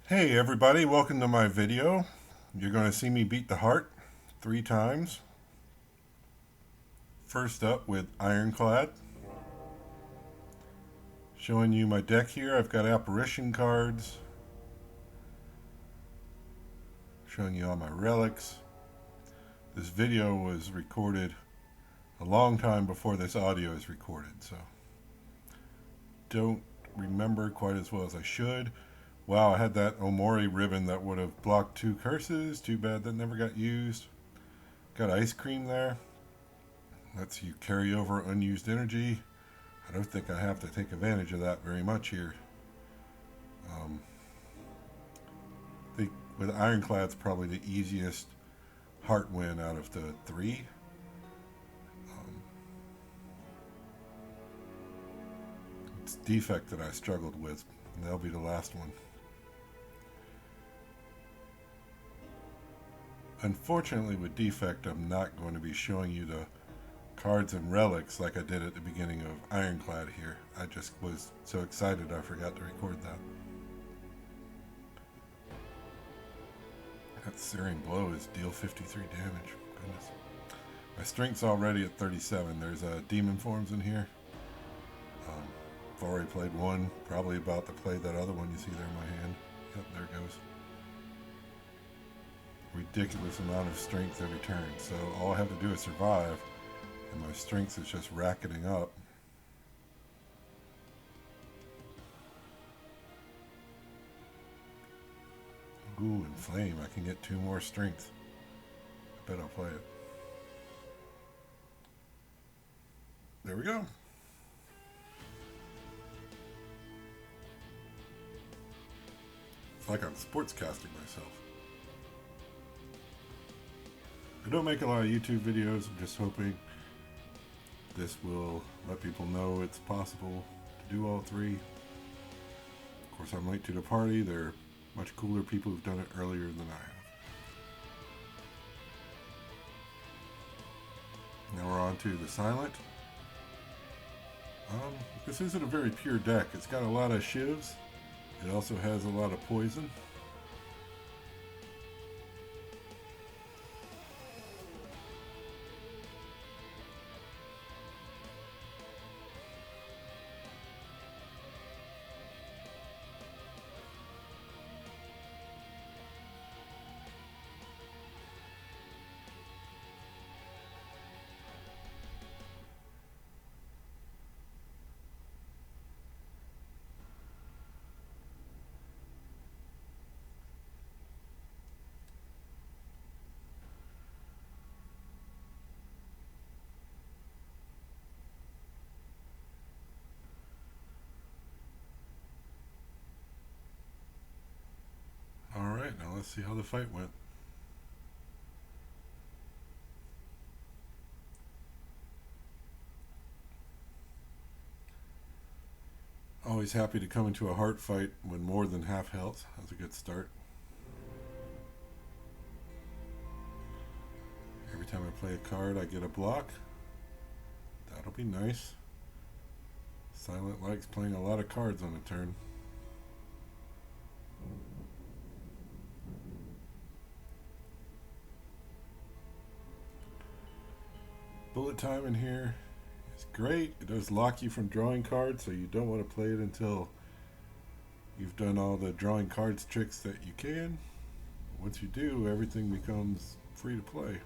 Hey everybody, welcome to my video. You're going to see me beat the heart 3 times. First up with Ironclad. Showing you my deck here. I've got apparition cards. Showing you all my relics. This video was recorded a long time before this audio is recorded, so don't remember quite as well as I should. Wow, I had that Omori ribbon that would have blocked 2 curses. Too bad that never got used. Got ice cream there. Lets you carry over unused energy. I don't think I have to take advantage of that very much here. I think with Ironclad's probably the easiest heart win out of the 3. It's Defect that I struggled with, and that'll be the last one. Unfortunately, with Defect, I'm not going to be showing you the cards and relics like I did at the beginning of Ironclad here. I just was so excited I forgot to record that. That Searing Blow is deal 53 damage. Goodness. My strength's already at 37. There's demon forms in here. I've already played one. Probably about to play that other one you see there in my hand. Yep, there it goes. Ridiculous amount of strength every turn. So all I have to do is survive. And my strength is just racketing up. Ooh, and flame. I can get 2 more strength. I bet I'll play it. There we go. It's like I'm sportscasting myself. I don't make a lot of YouTube videos. I'm just hoping this will let people know it's possible to do all 3. Of course, I'm late to the party. There are much cooler people who've done it earlier than I have. Now we're on to the Silent. This isn't a very pure deck. It's got a lot of shivs. It also has a lot of poison. Alright, now let's see how the fight went. Always happy to come into a heart fight when more than half health. That's a good start. Every time I play a card, I get a block. That'll be nice. Silent likes playing a lot of cards on a turn. Bullet time in here is great. It does lock you from drawing cards, so you don't want to play it until you've done all the drawing cards tricks that you can. Once you do, everything becomes free to play.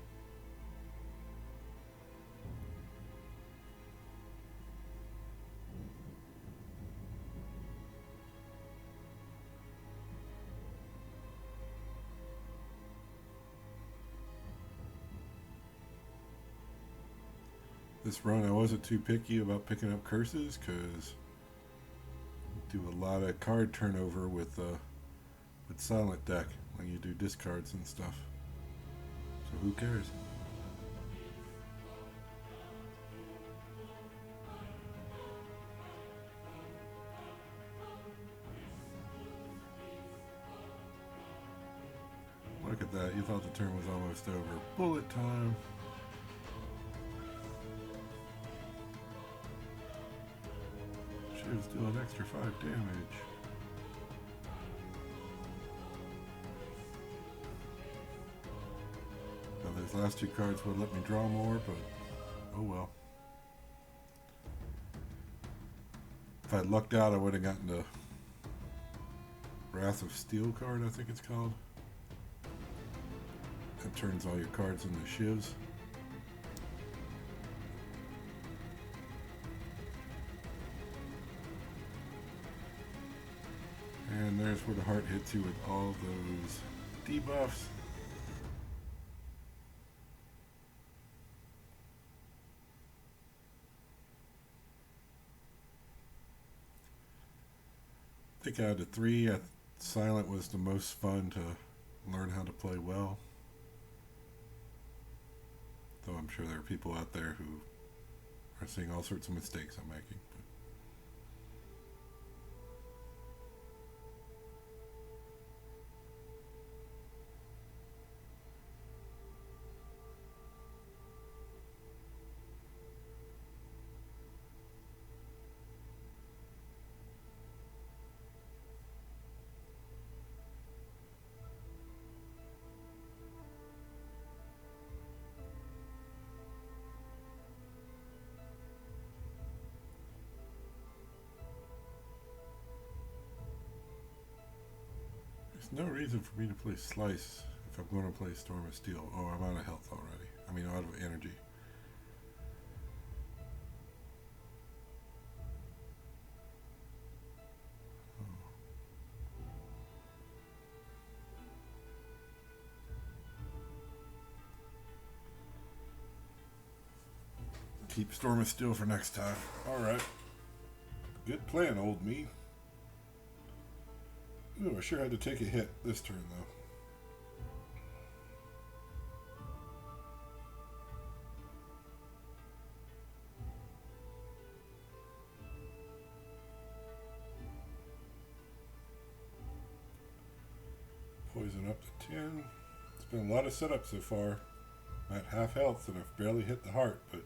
This run, I wasn't too picky about picking up curses because I do a lot of card turnover with Silent deck when you do discards and stuff. So who cares? Look at that. You thought the turn was almost over. Bullet time. Shivs deal an extra 5 damage. Those last two cards would let me draw more, but oh well. If I'd lucked out, I would have gotten the Wrath of Steel card, I think it's called. That turns all your cards into shivs. And there's where the heart hits you with all those debuffs. I think out of the three, Silent was the most fun to learn how to play well. Though I'm sure there are people out there who are seeing all sorts of mistakes I'm making. There's no reason for me to play Slice if I'm going to play Storm of Steel. Oh, I'm out of health already. I mean, out of energy. Keep Storm of Steel for next time. Alright. Good plan, old me. Ooh, I sure had to take a hit this turn, though. Poison up to 10. It's been a lot of setup so far. I'm at half health and I've barely hit the heart, but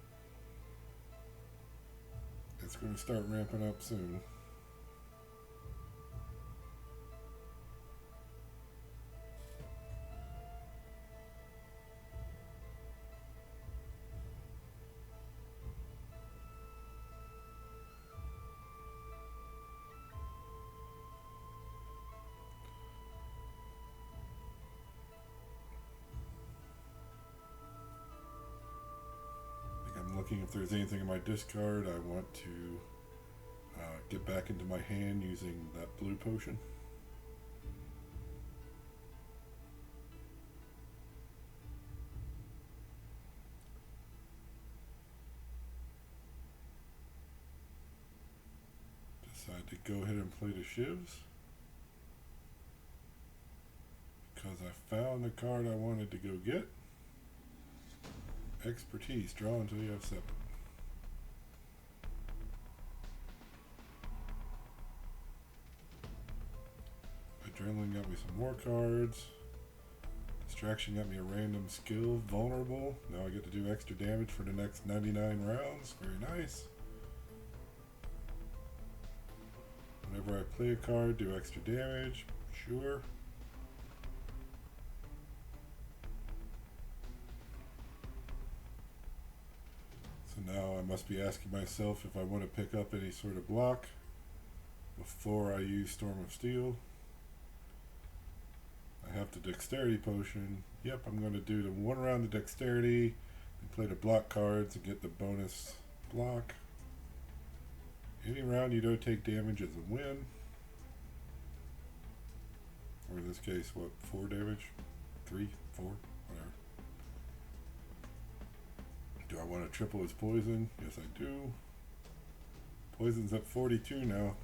it's going to start ramping up soon. Looking if there's anything in my discard I want to get back into my hand using that blue potion. Decide to go ahead and play the shivs because I found the card I wanted to go get. Expertise, draw until you have 7. Adrenaline got me some more cards. Distraction got me a random skill, vulnerable. Now I get to do extra damage for the next 99 rounds. Very nice. Whenever I play a card, do extra damage. Sure. So now I must be asking myself if I want to pick up any sort of block before I use Storm of Steel. I have the Dexterity Potion. Yep, I'm going to do the one round of Dexterity and play the block cards and get the bonus block. Any round you don't take damage is a win. Or in this case, what, 4 damage? 3, 4, whatever. Do I want to triple his poison? Yes, I do. Poison's at 42 now.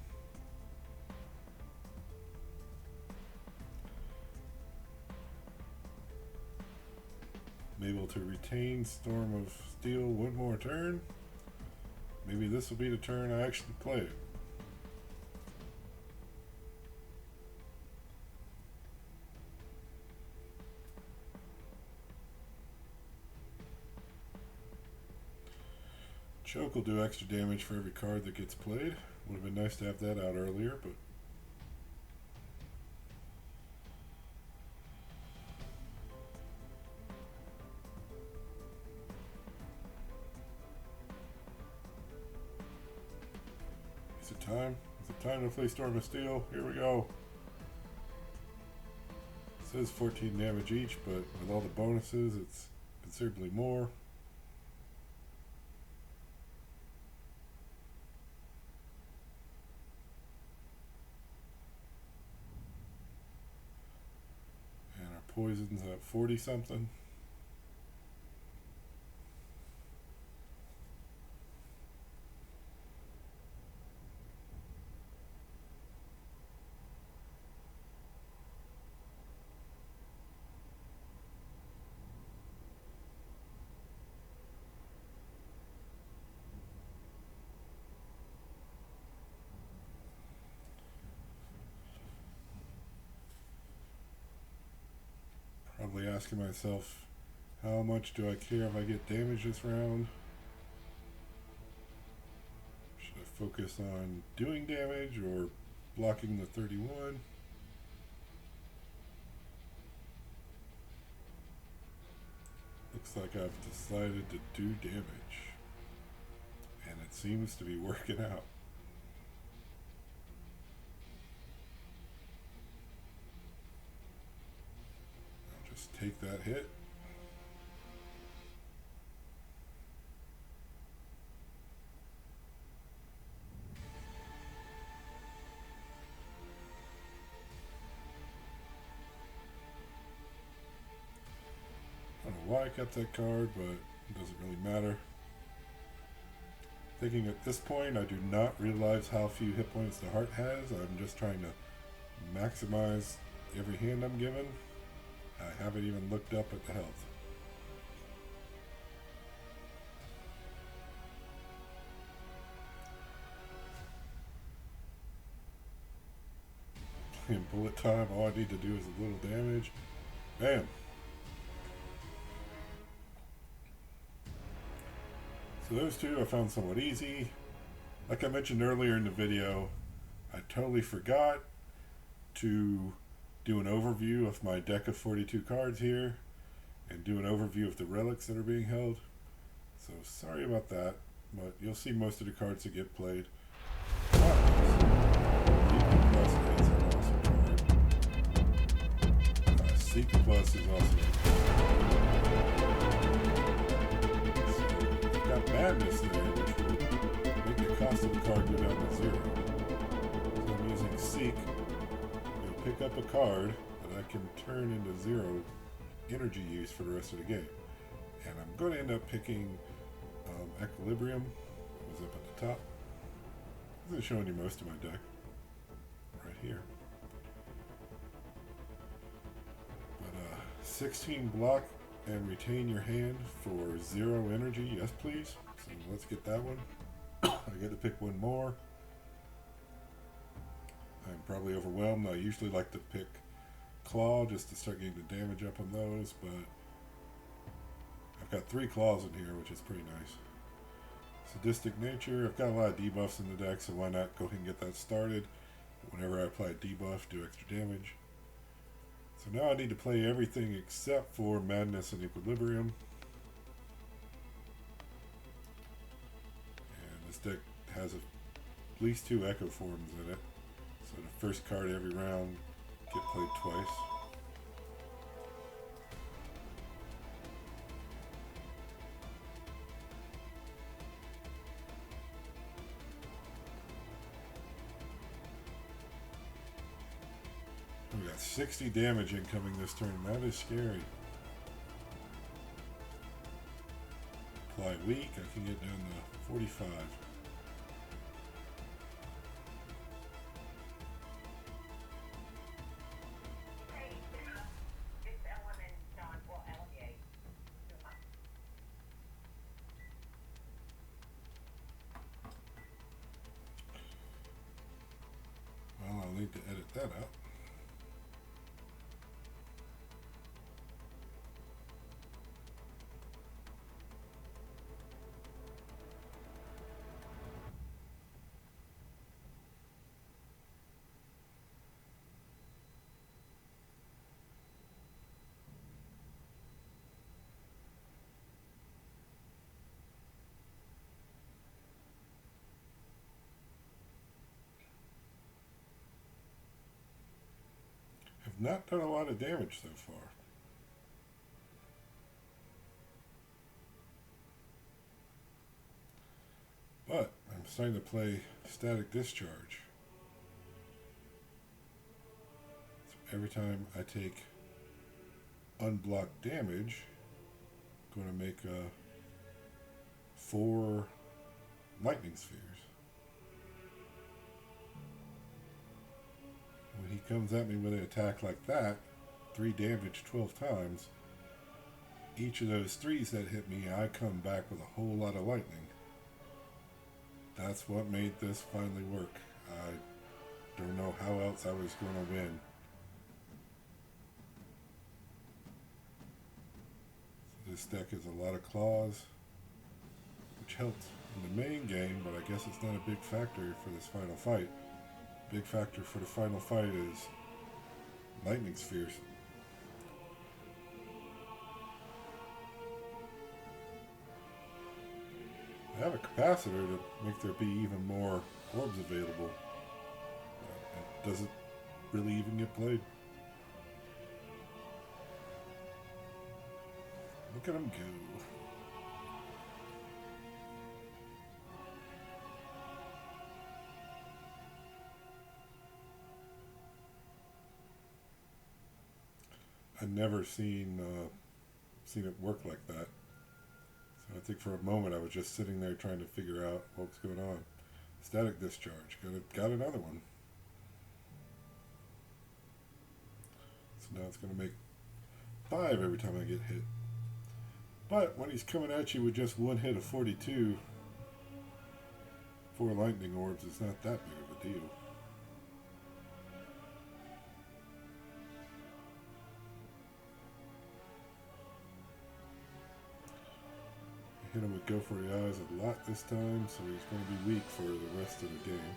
I'm able to retain Storm of Steel one more turn. Maybe this will be the turn I actually play it. Choke will do extra damage for every card that gets played. Would have been nice to have that out earlier, but it time? Is it time to play Storm of Steel? Here we go. It says 14 damage each, but with all the bonuses, it's considerably more. And our poison's at 40 something. Probably asking myself, how much do I care if I get damage this round? Should I focus on doing damage or blocking the 31? Looks like I've decided to do damage, and it seems to be working out. I'll just take that hit. I don't know why I kept that card, but it doesn't really matter. Thinking at this point, I do not realize how few hit points the heart has. I'm just trying to maximize every hand I'm given. I haven't even looked up at the health. In bullet time, all I need to do is a little damage. Bam! So those two I found somewhat easy. Like I mentioned earlier in the video, I totally forgot to do an overview of my deck of 42 cards here and do an overview of the relics that are being held. So sorry about that, but you'll see most of the cards that get played. Seek Plus is also Madness there, which will make the cost of the card go down to 0. So I'm using Seek. I'm going to pick up a card that I can turn into 0 energy use for the rest of the game. And I'm going to end up picking Equilibrium. It was up at the top. This is showing you most of my deck. Right here. But 16 block and retain your hand for 0 energy. Yes, please. So let's get that one. I get to pick one more. I'm probably overwhelmed. I usually like to pick Claw just to start getting the damage up on those, but I've got 3 claws in here, which is pretty nice. Sadistic Nature. I've got a lot of debuffs in the deck, so why not go ahead and get that started. Whenever I apply a debuff, do extra damage. So now I need to play everything except for Madness and Equilibrium. And this deck has at least 2 Echo Forms in it. So the first card every round get played twice. We got 60 damage incoming this turn. That is scary. Apply weak. I can get down to 45. Well, I'll need to edit that out. not done a lot of damage so far. But I'm starting to play Static Discharge. So every time I take unblocked damage, I'm going to make 4 lightning spheres. When he comes at me with an attack like that, 3 damage 12 times, each of those 3s that hit me, I come back with a whole lot of lightning. That's what made this finally work. I don't know how else I was going to win. So this deck is a lot of claws, which helped in the main game, but I guess it's not a big factor for this final fight. Big factor for the final fight is lightning spheres. I have a capacitor to make there be even more orbs available. It doesn't really even get played. Look at him go. I'd never seen it work like that. So I think for a moment I was just sitting there trying to figure out what was going on. Static Discharge. Got another one. So now it's going to make 5 every time I get hit. But when he's coming at you with just one hit of 42, 4 lightning orbs is not that big of a deal. Hit him with Go for the Eyes a lot this time, so he's going to be weak for the rest of the game.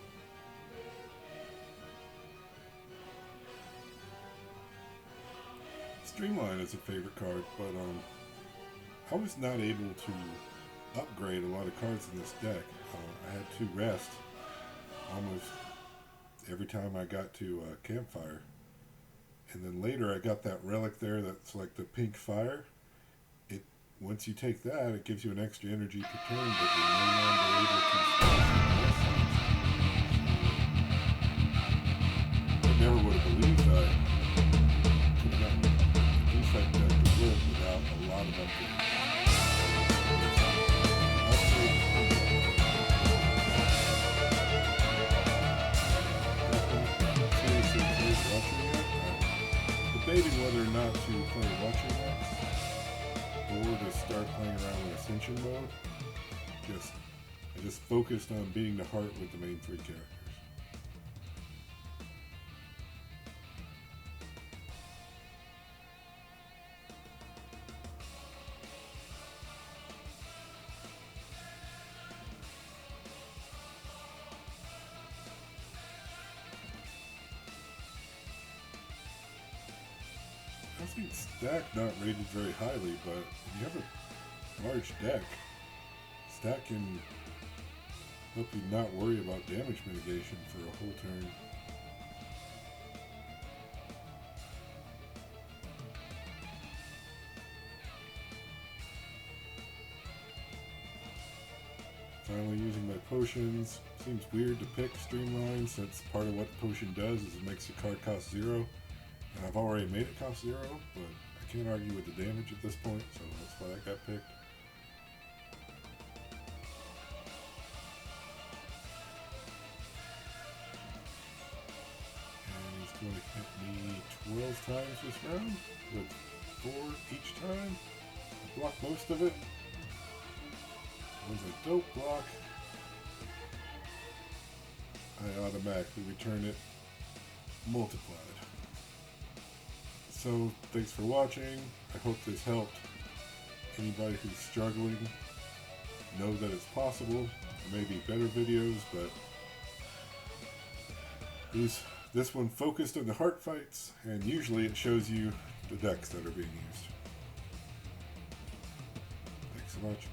Streamline is a favorite card, but I was not able to upgrade a lot of cards in this deck. I had to rest almost every time I got to Campfire. And then later I got that relic there that's like the pink fire. Once you take that, it gives you an extra energy per turn, but you're no longer able to I never would have believed I could have gotten the Defect deck to work without a lot of upgrades. I'm debating whether or not to play Watching Next, or to start playing around with Ascension mode. I just focused on being the heart with the main 3 characters. I think Stack not rated very highly, but if you have a large deck, Stack can help you not worry about damage mitigation for a whole turn. Finally using my potions. Seems weird to pick Streamline since part of what the potion does is it makes the card cost 0. And I've already made it cost 0, but I can't argue with the damage at this point, so that's why that got picked. And he's going to hit me 12 times this round, with 4 each time. I block most of it. Ones I don't block, I automatically return it multiplied. So, thanks for watching. I hope this helped. Anybody who's struggling, know that it's possible. There may be better videos, but this one focused on the heart fights, and usually it shows you the decks that are being used. Thanks so much.